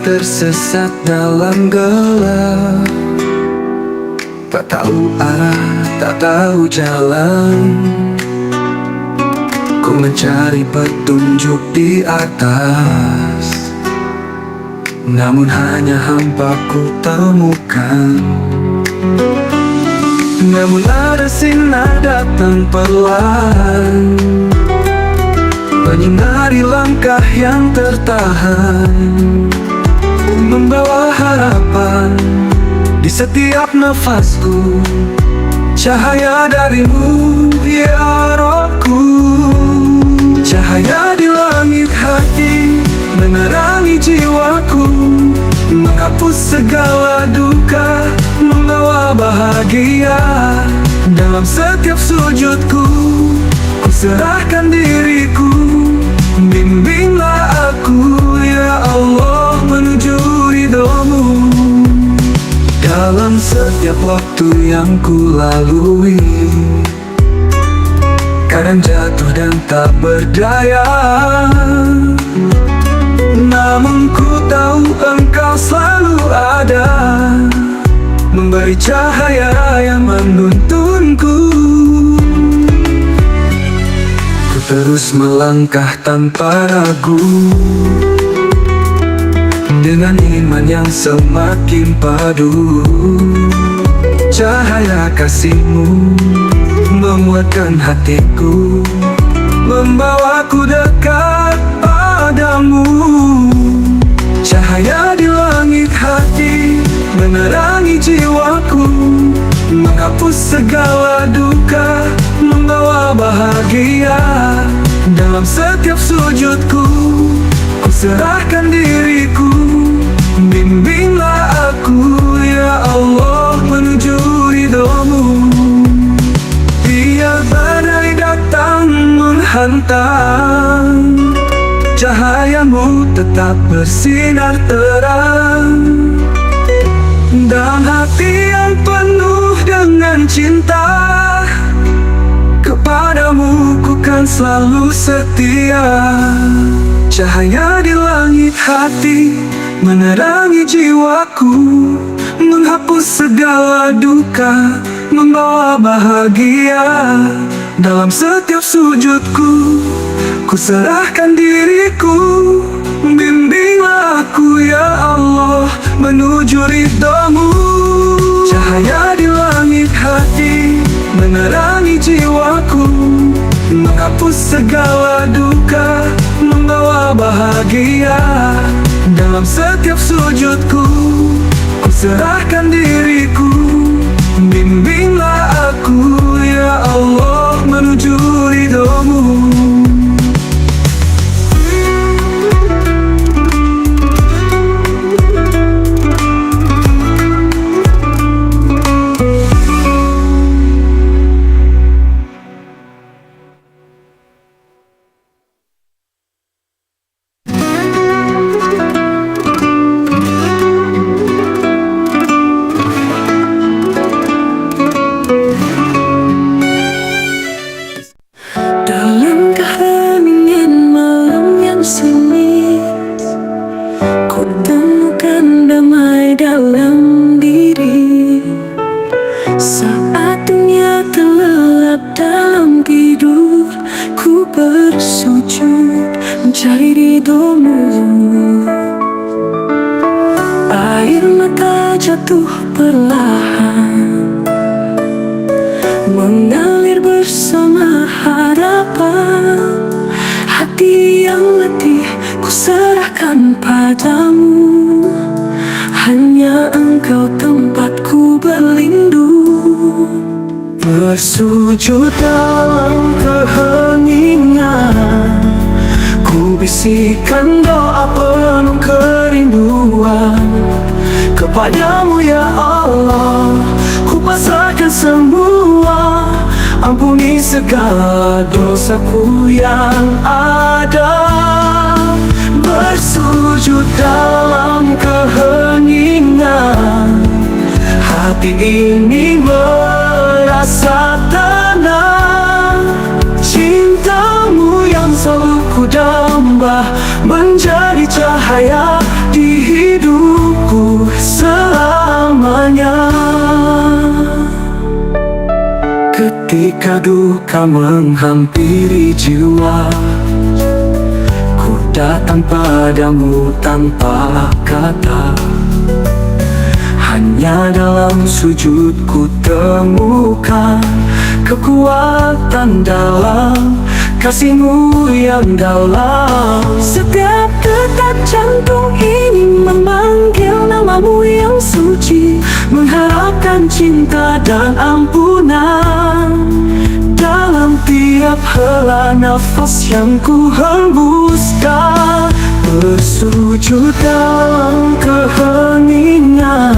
tersesat dalam gelap, tak tahu arah, tak tahu jalan. Ku mencari petunjuk di atas, namun hanya hampa ku temukan. Namun ada sinar datang perlahan, menyinari langkah yang tertahan, membawa harapan di setiap nafasku. Cahaya darimu, ya Rohku. Cahaya di langit hati, menerangi jiwaku, menghapus segala duka, membawa bahagia. Dalam setiap sujudku, ku serahkan diriku. Bimbinglah aku, ya Allah, menuju ridhomu. Dalam setiap waktu yang ku lalui, kadang jatuh dan tak berdaya, namun ku tahu Engkau selalu ada, memberi cahaya yang menuntunku. Ku terus melangkah tanpa ragu, dengan iman yang semakin padu. Cahaya kasih-Mu menguatkan hatiku, membawaku dekat padamu. Cahaya di langit hati, menerangi jiwaku, menghapus segala duka, membawa bahagia. Dalam setiap sujudku, ku serahkan diriku. Bimbinglah aku, ya Allah, menuju ridhomu. Biar badai datang menghantam, cahayamu tetap bersinar terang. Dalam hati yang penuh dengan cinta, kepadamu ku kan selalu setia. Cahaya di langit hati, menerangi jiwaku, menghapus segala duka, membawa bahagia. Dalam setiap sujudku, ku serahkan diriku. Bimbinglah aku, ya Allah, menuju ridhomu. Cahaya di langit hati, menerangi jiwaku, menghapus segala duka, membawa bahagia. Dalam setiap sujudku, ku serahkan diriku. Bimbinglah aku, ya Allah, menuju ridhomu. Mencari ridhomu. Air mata jatuh perlahan, mengalir bersama harapan. Hati yang letih ku serahkan padamu, hanya Engkau tempatku berlindung. Bersujud dalam keheningan, ku bisikan doa penuh kerinduan. Kepadamu, ya Allah, ku pasrahkan semua. Ampuni segala dosaku yang ada. Bersujud dalam keheningan, hati ini merasa tenang. Cintamu yang selalu ku damba menjadi cahaya di hidup. Ketika duka menghampiri jiwa, ku datang padamu tanpa kata. Hanya dalam sujud ku temukan kekuatan dalam kasih-Mu yang dalam. Setiap detak jantung ini memanggil nama-Mu yang suci, mengharapkan cinta dan ampunan. Dalam tiap hela nafas yang ku hembuskan, bersujud dalam keheningan,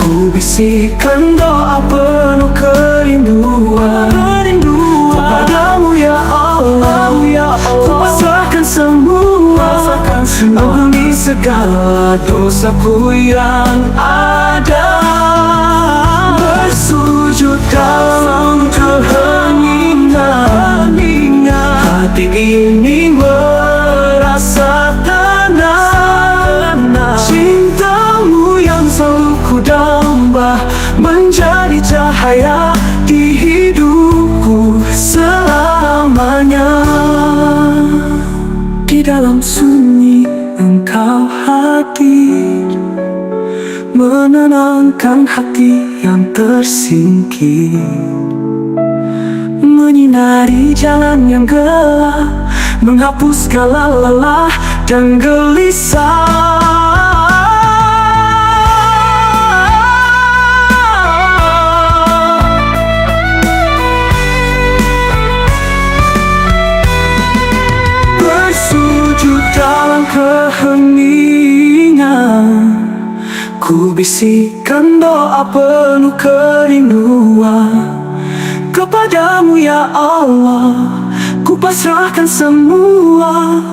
ku bisikan doa penuh kerinduan kepadamu ya Allah. Ku pasrahkan semua, ampuni segala dosaku yang ada. Bersujud dalam keheningan, hati ini merasa tenang. Cinta-Mu yang selalu ku damba menjadi cahaya di hidupku selamanya. Di dalam sunyi Engkau hadir, menenangkan hati yang tersingkir, menyinari jalan yang gelap, menghapus segala lelah dan gelisah. Bersujud dalam keheningan, ku bisikan doa penuh kerinduan kepadamu ya Allah. Ku pasrahkan semua,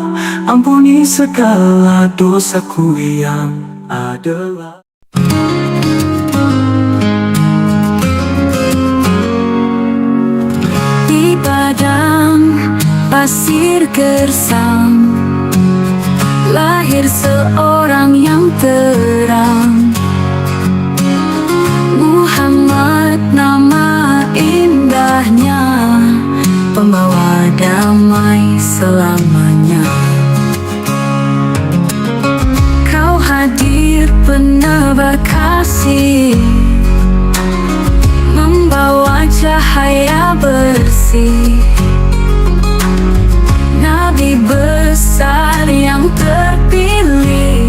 ampuni segala dosaku yang adalah. Di padang pasir gersang, lahir seorang yang terang. Muhammad nama indahnya, pembawa damai selamanya. Kau hadir penebar kasih, membawa cahaya bersih. Nabi besar yang terpilih,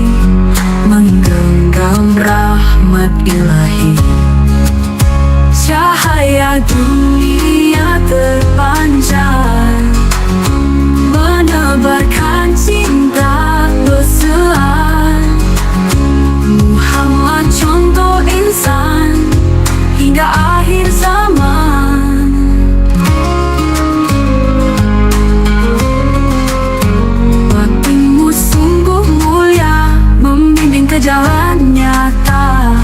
menggenggam rahmat ilahi. Cahaya dunia terpancar, menebarkan cinta besar. Muhammad contoh insan hingga akhir zaman. Bakti-Mu sungguh mulia, membimbing ke jalan nyata.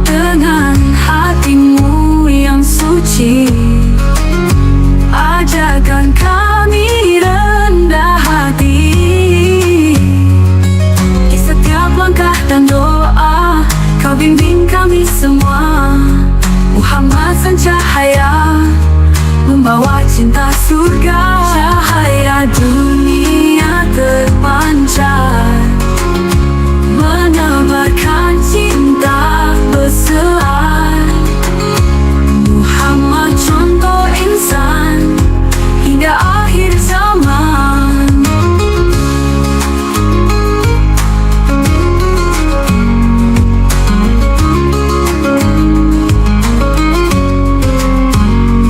Dengan hati-Mu yang suci, ajarkan kami rendah hati. Di setiap langkah dan doa, Kau bimbing kami semua. Muhammad sang cahaya, membawa cinta surga. Cahaya dunia terpancar, menebarkan cinta besar. Muhammad contoh insan hingga akhir zaman.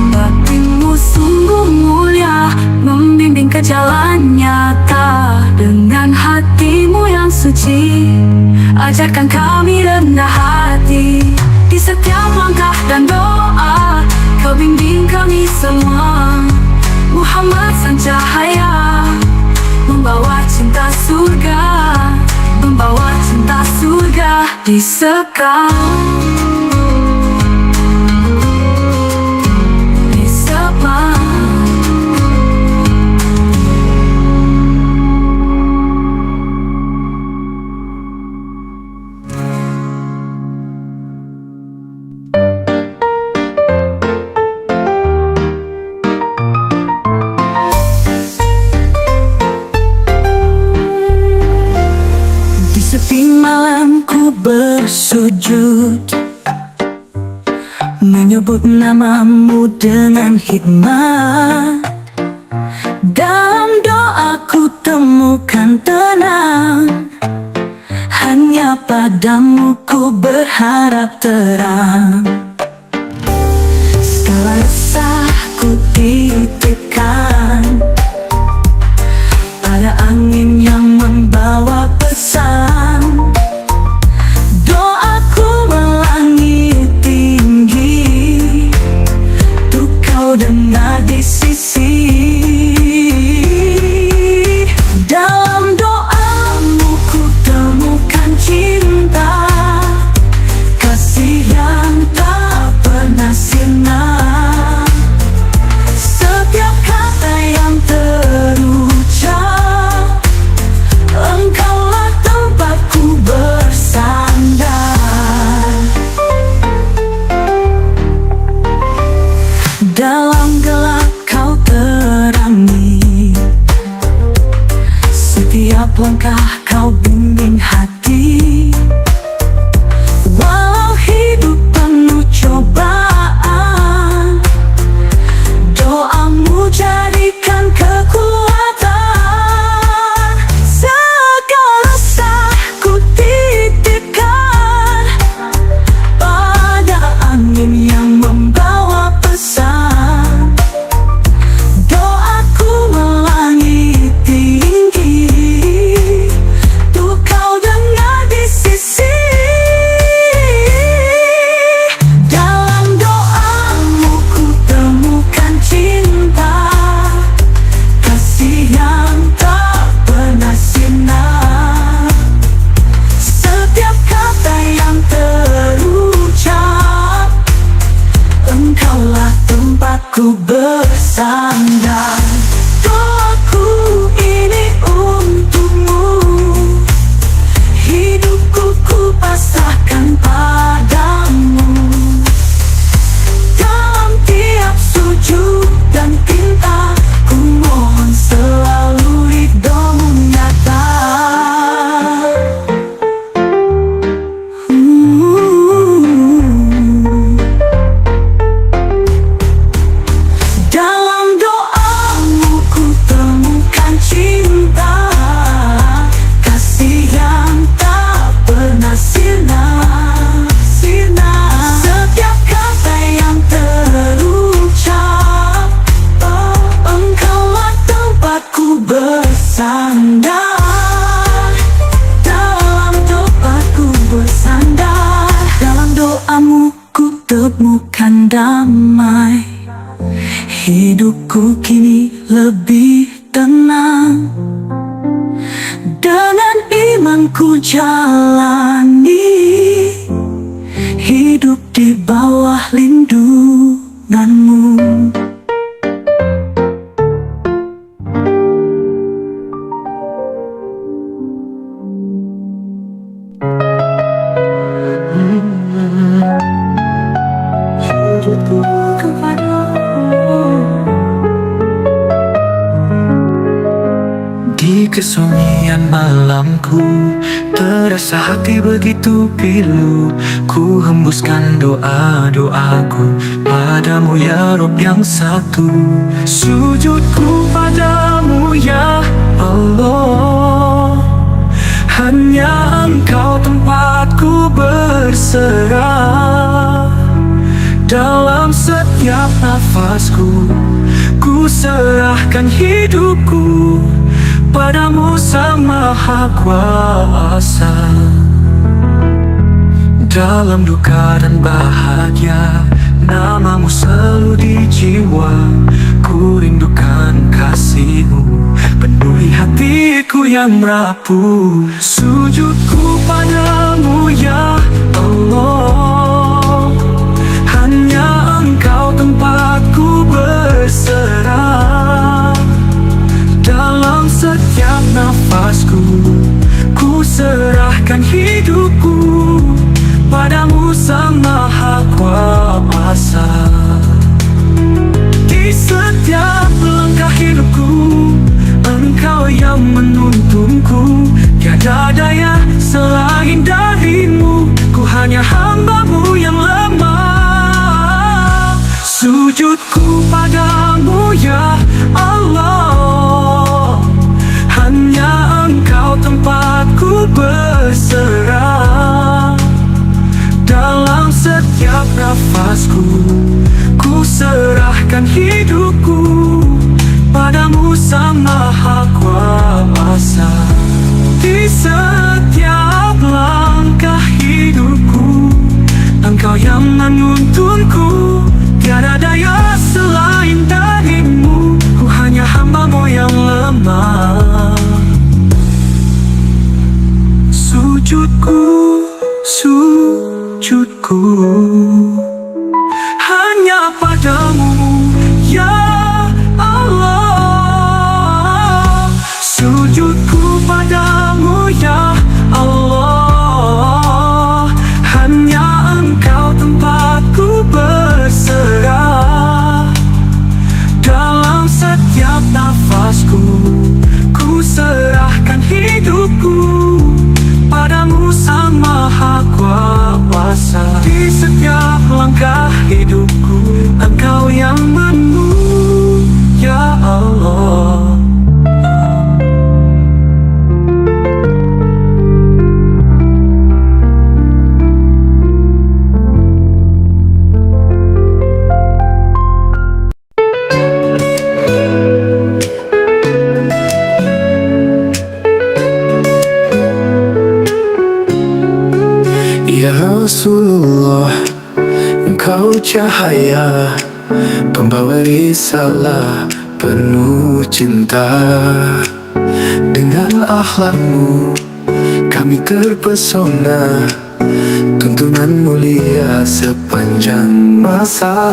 Bakti-Mu sungguh mulia, membimbing ke jalan nyata. Dengan hati-Mu yang suci, ajarkan kami rendah hati. Di setiap langkah dan doa, Kau bimbing kami semua. Muhammad sang cahaya, membawa cinta surga. Membawa cinta surga di sekam. Di sekam. bersujud, menyebut namamu dengan hikmat. Dalam doaku temukan tenang, hanya padamu ku berharap terang. Segala resah ku titipkan pada angin yang membawa pesan. Doaku melangit tinggi, tuh kau dengar di sisi. Dalam doamu ku temukan cinta, kasih yang tak pernah sirna. Setiap kata yang terucap, engkaulah tempatku bersandar. Dalam gelap kau terangi, setiap langkah kau bimbing hati. Walau hidup penuh cobaan, doamu jadikan kekuatan. Segala resah ku titipkan pada angin yang membawa pesan. Doaku melangit tinggi, tuh kau dengar di sisi. Dalam doamu ku temukan cinta, kasih yang tak pernah sirna. Setiap kata yang terucap, engkaulah tempatku bersandar. Doaku ini untukmu, hidupku ku pasrahkan padamu. Dalam tiap sujud dan pinta, ku mohon selalu ridhomu nyata. Dalam doamu ku temukan cinta, kasih yang tak pernah sirna. Setiap kata yang terucap, engkaulah tempatku bersandar. Dalam doaku bersandar, dalam doamu ku temukan damai. Hidupku kini lebih tenang, dengan imanku jalani hidup di bawah lindunganmu. Di kesunyian malamku, terasa hati begitu pilu. Ku hembuskan doa-doaku padamu ya Rabb yang satu. Sujudku padamu ya Allah, hanya Engkau tempatku berserah. Dalam setiap nafasku, ku serahkan hidupku padamu Sang Maha Kuasa. Dalam duka dan bahagia, namamu selalu di jiwa. Ku rindukan kasih-Mu, penuhi hatiku yang rapuh. Sujudku padamu ya Allah, hanya Engkau tempatku berserah. Dalam setiap nafasku, ku serahkan hidupku padamu Sang Maha Kuasa. Di setiap langkah hidupku, Engkau yang menuntunku. Tiada daya selain darimu, ku setiap nafasku. Ku serahkan hidupku padamu Sang Maha Kuasa. Di setiap langkah hidupku, Engkau yang menuntunku. Tiada daya selain darimu, ku hanya hamba-Mu yang lemah. Sujudku, sujudku hanya padamu, ya Allah. Sujudku padamu, ya Allah. Hanya Engkau tempatku berserah. Dalam setiap nafasku, ku serahkan hidupku padamu Sang Maha Kuasa. Di setiap langkah hidupku, Engkau yang menunggu, ya Allah. Ya Rasulullah, Engkau cahaya, pembawa risalah penuh cinta. Dengan akhlakmu kami terpesona, tuntunan mulia sepanjang masa.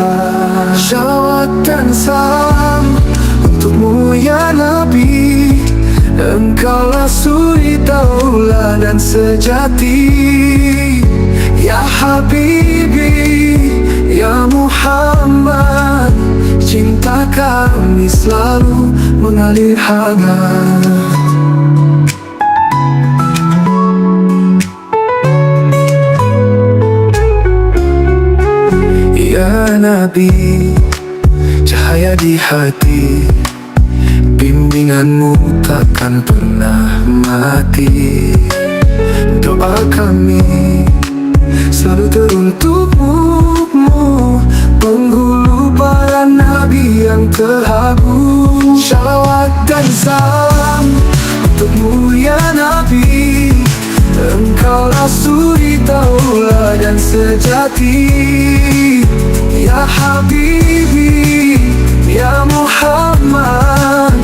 Syawat dan salam untukmu ya Nabi, Engkaulah suri tauladan sejati. Ya Habibi, ya Muhammad, cinta kami selalu mengalir hangat. Ya Nabi, cahaya di hati, bimbinganmu takkan pernah mati. Doa kami selalu teruntukmu, penghulu para nabi yang teragung. Shalawat dan salam untukmu ya Nabi, Engkaulah suri tauladan sejati. Ya Habibi, ya Muhammad,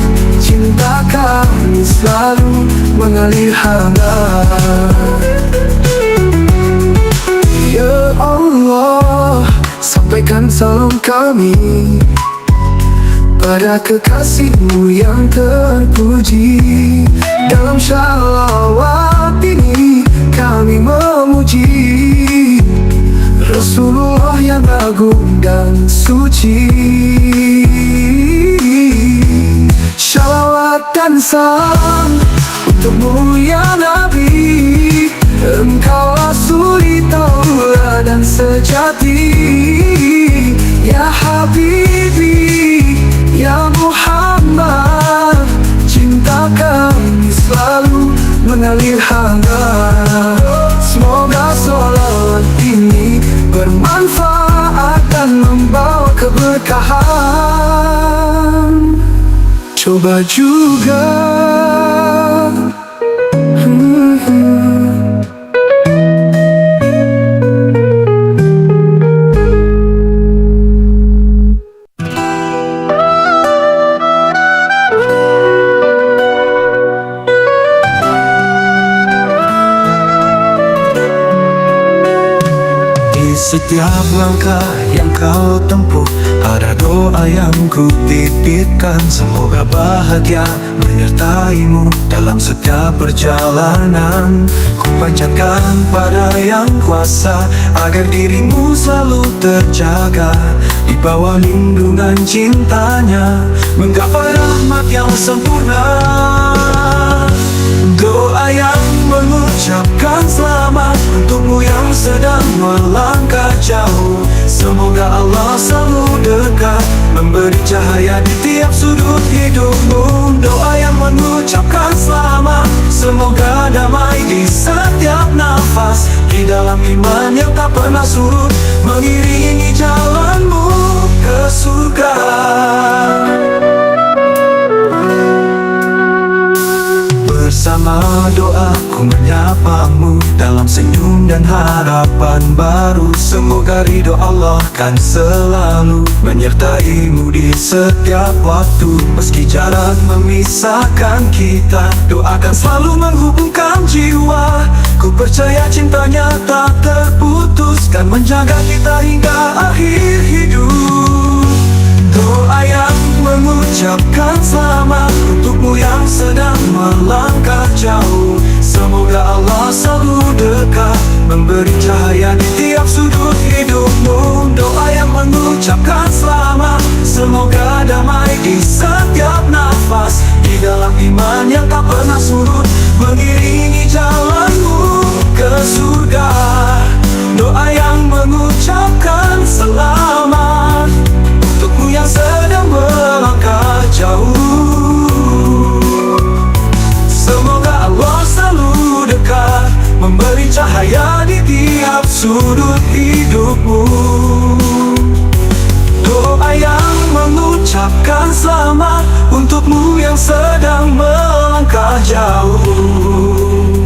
cinta kami selalu mengalir hangat. Ya Allah, sampaikan salam kami pada kekasih-Mu yang terpuji. Dalam syalawat ini kami memuji Rasulullah yang agung dan suci. Syalawat dan salam untukmu ya Nabi, Engkaulah suri tauladan sejati. Ya Habibi, ya Muhammad, cinta kami selalu mengalir hangat. Semoga salawat ini bermanfaat dan membawa keberkahan. Coba juga setiap langkah yang kau tempuh, ada doa yang ku titipkan. Semoga bahagia menyertaimu dalam setiap perjalanan. Ku panjatkan pada Yang Kuasa agar dirimu selalu terjaga di bawah lindungan cintanya, menggapai rahmat yang sempurna. Doa yang mengucapkan selamat untukmu yang sedang melangkah jauh. Semoga Allah selalu dekat, memberi cahaya di tiap sudut hidupmu. Doa yang mengucapkan selamat, semoga damai di setiap nafas, di dalam iman yang tak pernah surut, dan harapan baru. Semoga ridho Allah kan selalu menyertaimu di setiap waktu. Meski jarak memisahkan kita, doakan selalu menghubungkan jiwa. Ku percaya cintanya tak terputus, kan menjaga kita hingga akhir hidup. Doa yang mengucapkan selamat untukmu yang sedang melangkah jauh. Semoga Allah selalu dekat, memberi cahaya di tiap sudut hidupmu. Doa yang mengucapkan selamat, semoga damai di setiap nafas. Di dalam iman yang tak pernah surut, mengiringi jalanmu ke surga. Doa yang mengucapkan selamat untukmu yang sedang melangkah jauh. Semoga Allah selalu dekat, memberi cahaya di tiap sudut hidupmu. Doa yang mengucapkan selamat untukmu yang sedang melangkah jauh.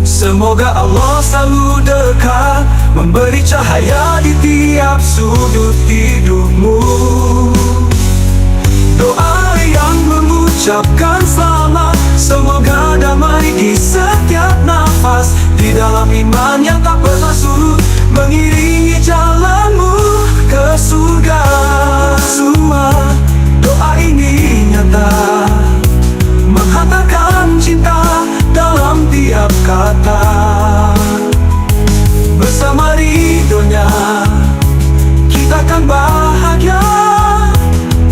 Semoga Allah selalu dekat, memberi cahaya di tiap sudut hidupmu. Doa yang mengucapkan selamat, semoga damai di setiap nafas. Di dalam iman yang tak pernah surut, mengiringi jalanmu ke surga. Semua doa ini nyata, menghantarkan cinta dalam tiap kata. Bersama ridhonya kita akan bahagia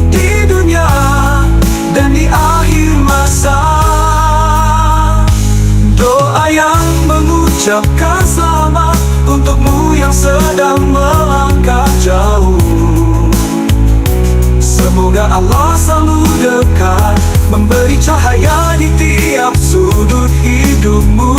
di dunia dan di akhir masa. Doa yang mengucapkan selamat untukmu yang sedang melangkah jauh. Semoga Allah selalu dekat, memberi cahaya di tiap sudut hidupmu.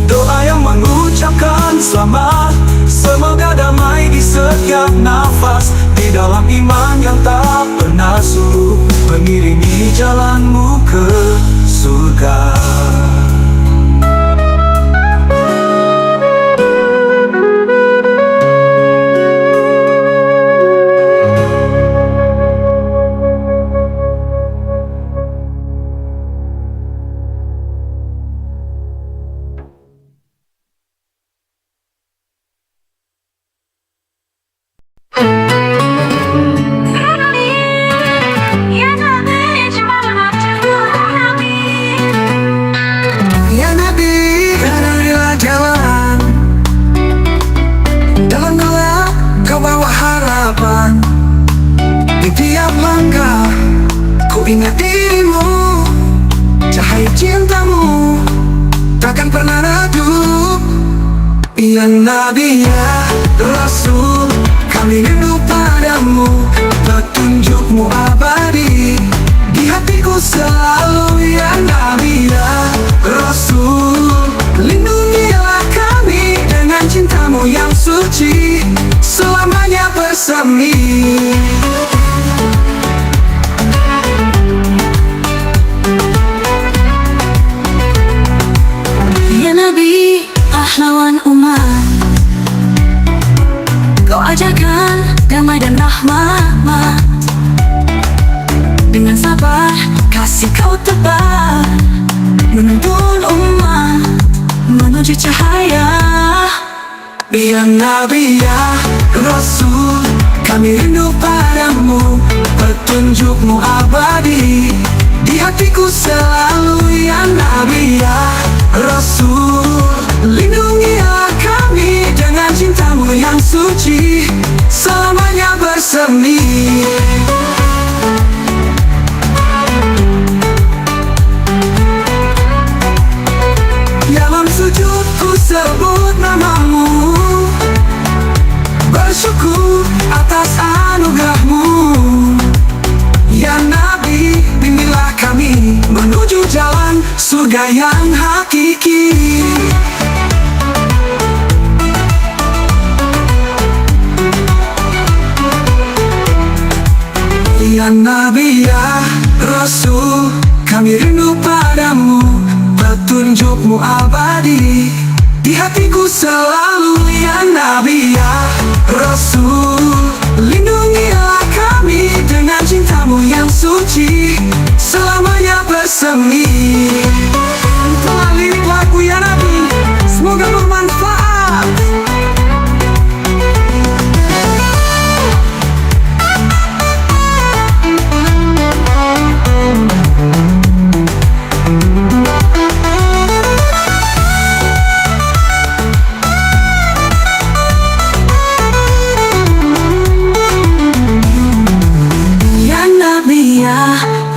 Doa yang mengucapkan selamat, semoga damai di setiap nafas. Di dalam iman yang tak pernah surut, mengiringi jalanmu ke surga. Di tiap langkah ku ingat dirimu, cahaya cintamu takkan pernah redup. Ya Nabi ya Rasul, kami rindu padamu, petunjukmu abadi di hatiku selalu. Ya Nabi ya Rasul, lindungilah kami dengan cintamu yang suci, selamanya bersemi. Ya Nabi pahlawan umat, kau ajarkan damai dan rahmat. Dengan sabar kasih kau tebar, menuntun umat menuju cahaya. Ya Nabi ya Rasul, kami rindu padamu, petunjukmu abadi di hatiku selalu. Ya Nabi ya Rasul, lindungilah kami dengan cintamu yang suci, selamanya bersemi. Dalam sujudku sebut namamu, bersyukur atas anugerahmu. Ya Nabi, bimbinglah kami menuju jalan surga yang hakiki. Ya Nabi ya Rasul, kami rindu padamu, petunjukmu abadi di hatiku selalu. Ya Nabi ya Rasul, lindungilah kami dengan cintamu yang suci, selamanya bersemi. Itulah lirik lagu ya Nabi, semoga bermanfaat.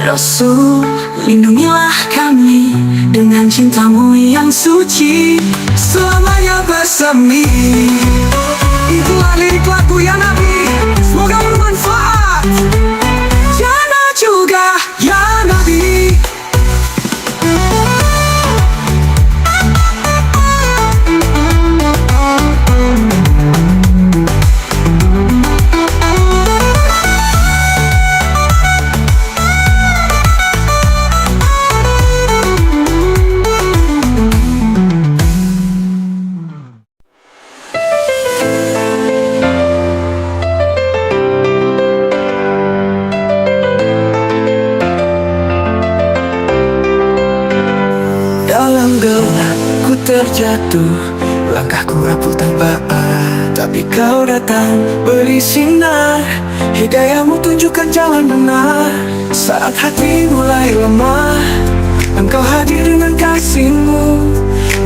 Rasul, lindungilah kami dengan cintamu yang suci, selamanya bersemi. Itulah lirik lagu ya Nabi, semoga bermanfaat. Jana juga ya Nabi. Dalam gelap ku terjatuh, langkahku rapuh tanpa arah, tapi kau datang beri sinar. Hidayahmu tunjukkan jalan benar. Saat hati mulai lemah, engkau hadir dengan kasihmu,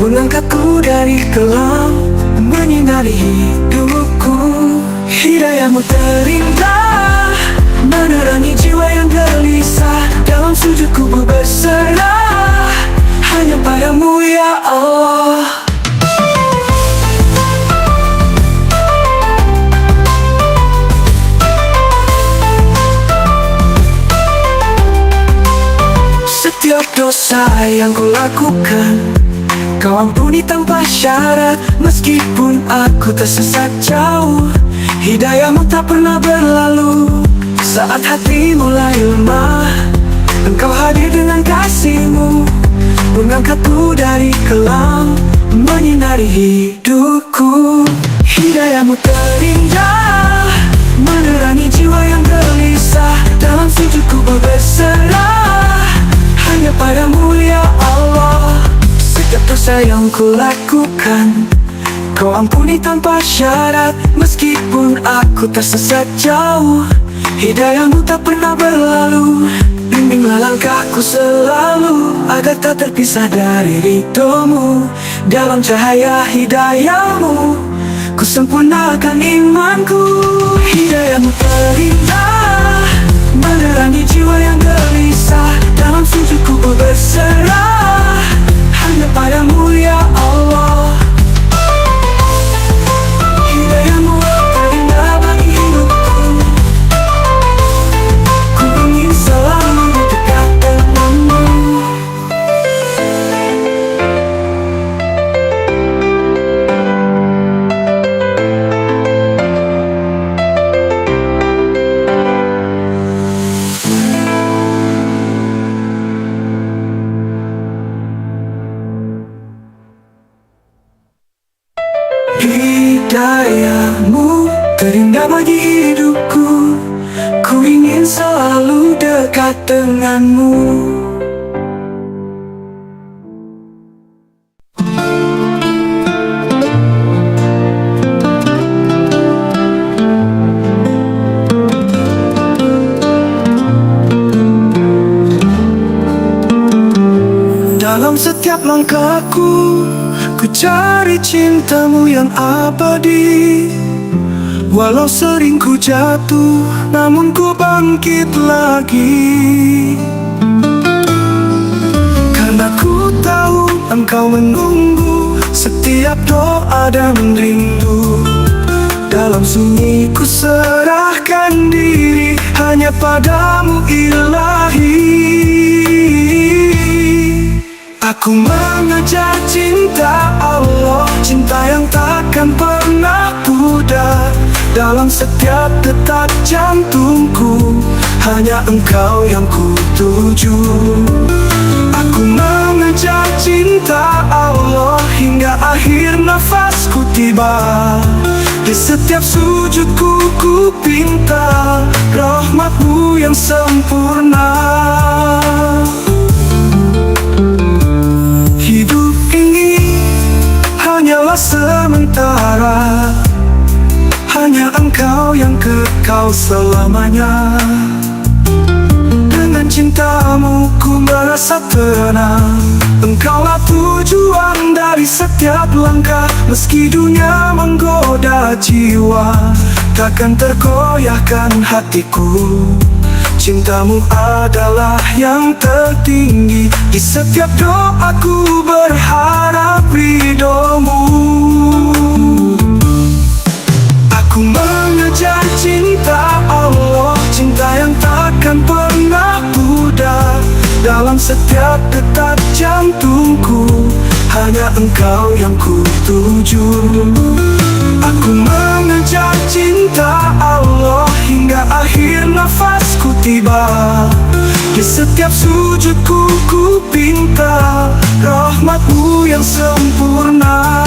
mengangkatku dari kelam, menyinari hidupku. Hidayahmu terindah, menerangi jiwa yang gelisah. Dalam sujudku berserah hanya padamu ya Allah. Setiap dosa yang ku lakukan, kau ampuni tanpa syarat. Meskipun aku tersesat jauh, hidayahmu tak pernah berlalu. Saat hati mulai lemah, engkau hadir dengan kasihmu, mengangkatku dari kelam, menyinari hidupku. Hidayahmu terindah, menerangi jiwa yang gelisah. Dalam sujudku berserah hanya padamu ya Allah. Setiap dosa yang ku lakukan, kau ampuni tanpa syarat. Meskipun aku tersesat jauh, hidayahmu tak pernah berlalu. Bimbinglah langkahku selalu, agar tak terpisah dari ridhomu. Dalam cahaya hidayahmu, ku sempurnakan imanku. Hidayahmu terindah, menerangi jiwa yang gelisah. Dalam sujudku berserah hanya padamu ya Allah. Hidayahmu terindah bagi hidupku, ku ingin selalu dekat denganmu. Hidayahmu terindah bagi hidupku, ku ingin selalu dekat denganmu. Dalam setiap langkahku, ku cari cintamu yang abadi. Walau sering ku jatuh, namun ku bangkit lagi. Karena ku tahu engkau menunggu setiap doa dan rindu. Dalam sunyi ku serahkan diri hanya padamu ilahi. Aku mengejar cinta Allah, cinta yang takkan pernah pudar. Dalam setiap detak jantungku, hanya engkau yang ku tuju. Aku mengejar mengejar cinta Allah hingga akhir nafasku tiba. Di setiap sujudku ku pinta rahmat-Mu yang sempurna. Hidup ini hanyalah sementara, hanya Engkau yang kekal selamanya. Dengan cinta-Mu ku merasa tenang. Engkaulah tujuan dari setiap langkah. Meski dunia menggoda jiwa, takkan tergoyahkan hatiku. Cinta-Mu adalah yang tertinggi. Di setiap doaku berharap ridho-Mu. Aku mengejar cinta Allah, cinta yang takkan pernah pudar. Dalam setiap detak jantungku, hanya Engkau yang ku tuju. Aku mengejar cinta Allah hingga akhir nafasku tiba. Di setiap sujudku ku pinta rahmat-Mu yang sempurna.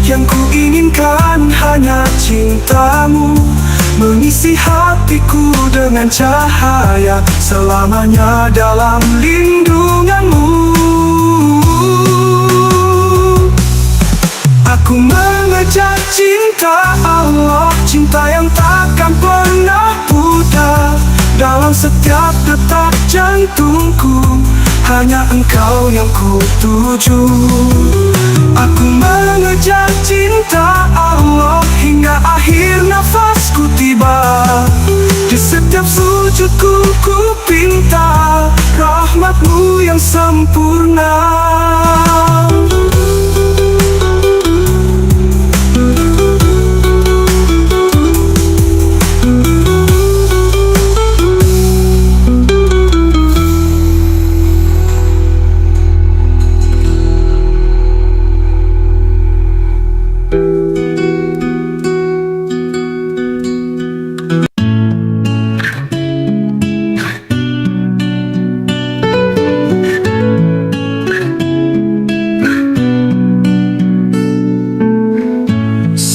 Yang ku inginkan hanya cinta-Mu, mengisi hatiku dengan cahaya, selamanya dalam lindungan-Mu. Aku mengejar cinta Allah, cinta yang takkan pernah pudar. Dalam setiap detak jantungku, hanya Engkau yang ku tuju. Aku mengejar cinta Allah hingga akhir nafasku tiba. Di setiap sujudku ku pinta rahmat-Mu yang sempurna.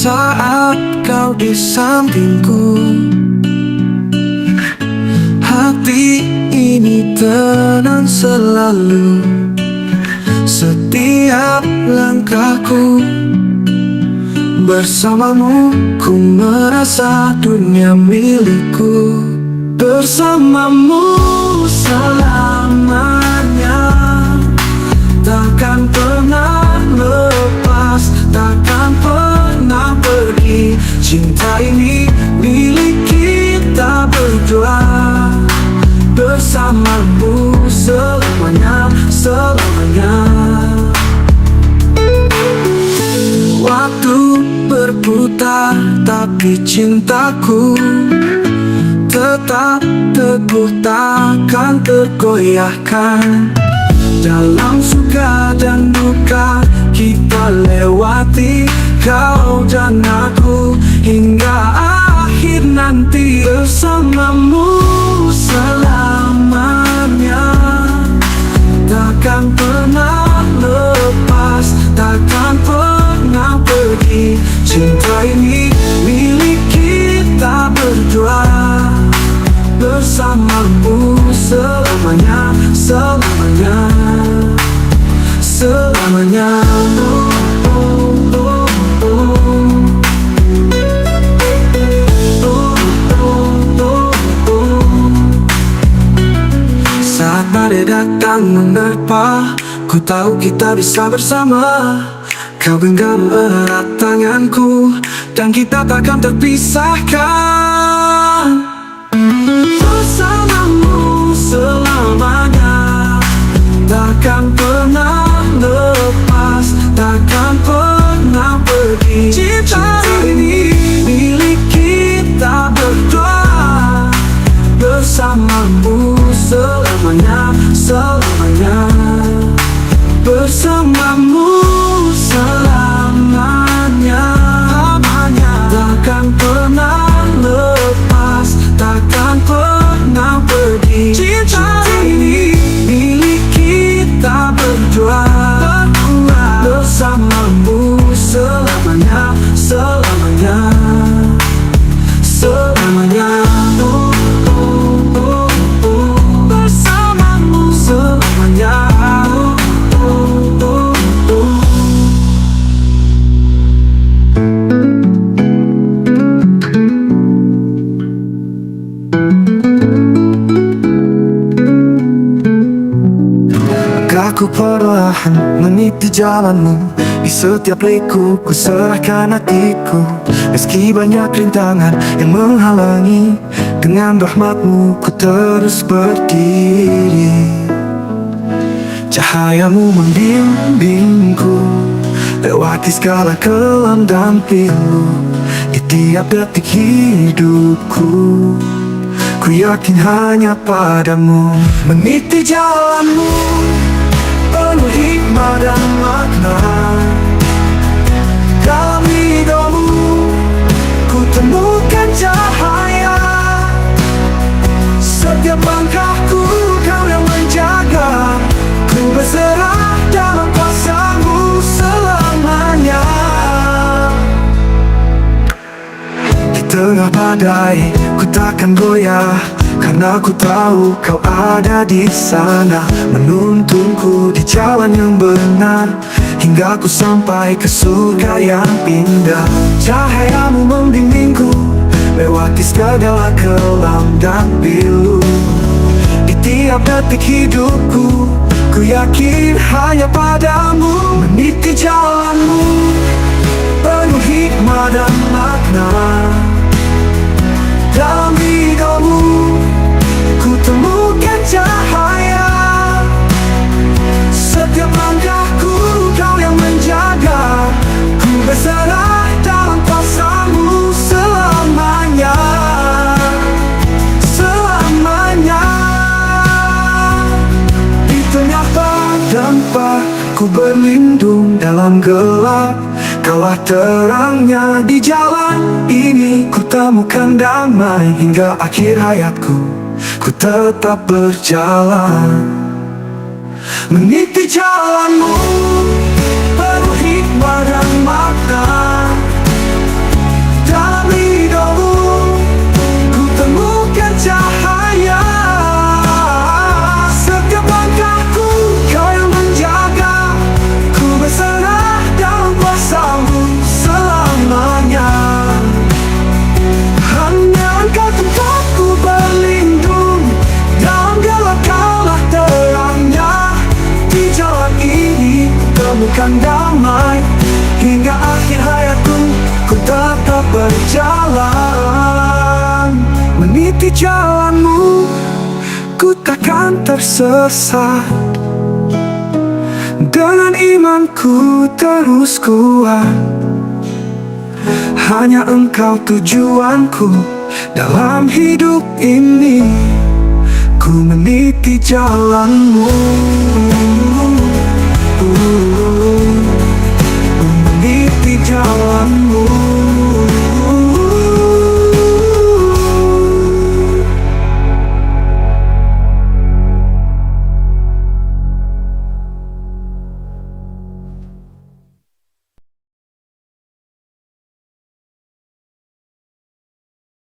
Saat Kau di sampingku, hati ini tenang selalu. Setiap langkahku bersama-Mu, ku merasa dunia milikku. Bersama-Mu selamanya, takkan pernah lepas, takkan pernah pergi. Cinta ini milik kita berdua. Bersama-Mu selamanya, selamanya. Waktu berputar, tapi cintaku tetap teguh, takkan tergoyahkan. Dalam suka dan duka kita lewati, Kau dan aku, hingga akhir nanti. Bersama-Mu selamanya, takkan pernah lepas, takkan pernah pergi. Cinta ini milik kita berdua. Bersama-Mu selamanya, selamanya, selamanya. Saat badai datang menerpa, ku tahu kita bisa bersama. Kau genggam erat tanganku, dan kita takkan terpisahkan. Bersama-Mu selamanya, takkan pernah lepas, takkan pernah pergi. Cinta ini milik kita berdua. Bersama-Mu selamanya, selamanya. perlahan meniti jalanmu. Di setiap liku ku serahkan hatiku, meski banyak rintangan yang menghalangi. Dengan rahmatmu ku terus berdiri. Cahayamu membimbingku lewati segala kelam dan pilu. Di tiap detik hidupku, ku yakin hanya padamu. Meniti jalanmu penuh hikmah dan makna. Dalam hidupmu ku temukan cahaya. Setiap langkahku kau yang menjaga. Ku berserah dalam kuasa-Mu selamanya. Di tengah badai ku takkan goyah, karena ku tahu kau ada di sana, menuntunku di jalan yang benar, hingga ku sampai ke surga yang indah. Cahayamu membimbingku lewati segala kelam dan pilu. Di tiap detik hidupku, ku yakin hanya padamu. Meniti jalanmu penuh hikmah dan makna. Dalam hidupmu ku temukan cahaya. Setiap langkahku kau yang menjaga. Ku berserah dalam kuasa-Mu selamanya. Selamanya. Di tengah dampak ku berlindung dalam gelap. Kaulah terangnya di jalan ini. Ku temukan damai hingga akhir hayatku. Ku tetap berjalan. Meniti jalanmu penuh hikmah dan makna. Dalam hidupmu ku temukan cahaya. Setiap langkahku kau yang menjaga. Ku berserah dalam kuasa-Mu selamanya. Hanya Engkau tempatku berlindung. Dalam gelap kaulah terangnya. Di jalan ini temukan damai. Hingga akhir hayatku ku tetap berjalan. Meniti jalanmu ku takkan tersesat. Dengan imanku terus kuat. Hanya Engkau tujuanku dalam hidup ini. Ku meniti jalanmu.